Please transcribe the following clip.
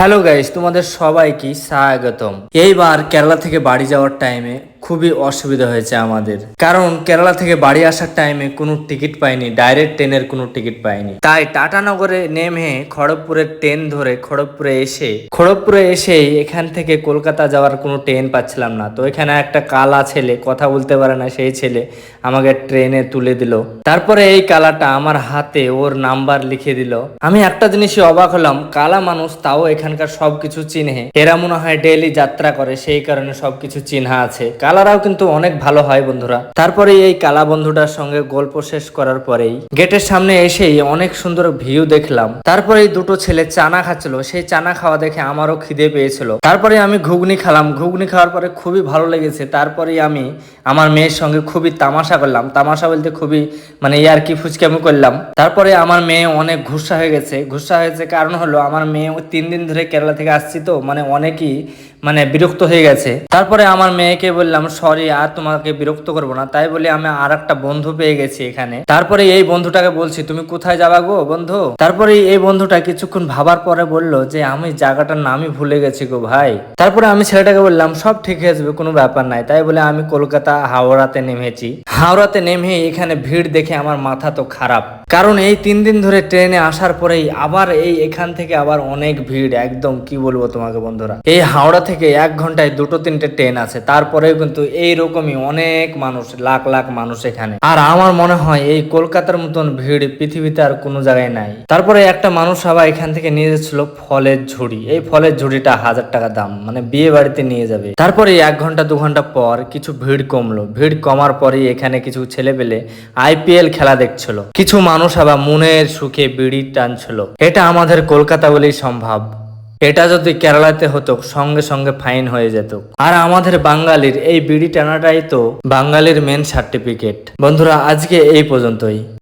Hello guys, তোমাদের সবাইকে স্বাগতম। এইবার কেরালা থেকে বাড়ি যাওয়ার টাইমে খুবই অসুবিধা হয়েছে আমাদের, কারণ কেরালা থেকে বাড়ি আসার টাইমে কোনো টিকিট পাইনি, ডাইরেক্ট ট্রেনের কোনো টিকিট পাইনি। তাই টাটানগরে নেমে খড়গপুরের ট্রেন ধরে খড়গপুরে এসে এখান থেকে কলকাতা যাওয়ার কোনো ট্রেন পাচ্ছিলাম না। তো এখানে একটা কালা ছেলে, কথা বলতে পারে না সেই ছেলে, আমাকে ট্রেনে তুলে দিল। তারপরে এই কালাটা আমার হাতে ওর নাম্বার লিখে দিল। আমি একটা জিনিসই অবাক হলাম, কালা মানুষ তাও এখানকার সবকিছু চিনে। এরা মনে হয় ডেইলি যাত্রা করে, সেই কারণে সবকিছু চিহ্না আছে। কালারাও কিন্তু অনেক ভালো হয় বন্ধুরা। তারপরে এই কালা বন্ধুটার সঙ্গে গল্প শেষ করার পরেই গেটের সামনে এসেই অনেক সুন্দর ভিউ দেখলাম। তারপরে এই দুটো ছেলে চানা খাচ্ছিল, সেই চানা খাওয়া দেখে আমারও খিদে পেয়েছিল। তারপরে আমি ঘুগনি খেলাম, ঘুগনি খাওয়ার পরে খুবই ভালো লেগেছে। তারপরে আমি আমার মেয়ের সঙ্গে খুবই তামাশা করলাম, তামাশা বলতে খুবই ইয়ার্কি ফুচকামি করলাম। তারপরে আমার মেয়ে অনেক গুসা হয়ে গেছে। কারণ হলো আমার মেয়ে 3 দিন ধরে কেরালা থেকে আসছি, তো অনেকই বিরক্ত হয়ে গেছে। তারপরে আমার মেয়েকে বললাম সরি, আর তোমাকে বিরক্ত করবো না। তাই বলে আমি আর একটা বন্ধু পেয়ে গেছি এখানে। তারপরে এই বন্ধুটাকে বলছি তুমি কোথায় যাবা গো বন্ধু। তারপরে এই বন্ধুটা কিছুক্ষণ ভাবার পরে বলল যে আমি জায়গাটার নামই ভুলে গেছি গো ভাই। তারপরে আমি ছেলেটাকে বললাম সব ঠিক হয়ে যাবে, কোনো ব্যাপার নাই। তাই বলে আমি কলকাতা হাওড়াতে নেমেছি। হাওড়াতে নেমে এখানে ভিড় দেখে আমার মাথা তো খারাপ, কারণ এই 3 দিন ধরে ট্রেনে আসার পরেই আবার এখান থেকে আবার অনেক ভিড়। একদম কি বলবো তোমাকে বন্ধুরা, এই হাওড়া থেকে 1 ঘন্টায় 2-3টে ট্রেন আছে। তারপরেও কিন্তু এইরকমই অনেক মানুষ, লাখ লাখ মানুষ এখানে। আর আমার মনে হয় এই কলকাতার মতন ভিড় পৃথিবীতে আর কোনো জায়গায় নাই। তারপরে একটা মানুষ আবার এখান থেকে নিয়ে যাচ্ছিল ফলের ঝুড়ি। এই ফলের ঝুড়িটা 1000 টাকা দাম, বিয়ে বাড়িতে নিয়ে যাবে। তারপরে 1 ঘন্টা 2 ঘন্টা পর কিছু ভিড় কমলো। ভিড় কমার পরে এখানে কিছু ছেলে পেলে IPL খেলা দেখছিল। কিছু মানুষ আবার মনের সুখে বিড়ি টানছিল। এটা আমাদের কলকাতা বলেই সম্ভব। এটা যদি কেরালাতে হতো সঙ্গে সঙ্গে ফাইন হয়ে যেত। আর আমাদের বাঙালির এই বিড়ি টানাটাই তো বাঙালির মেন সার্টিফিকেট। বন্ধুরা আজকে এই পর্যন্তই।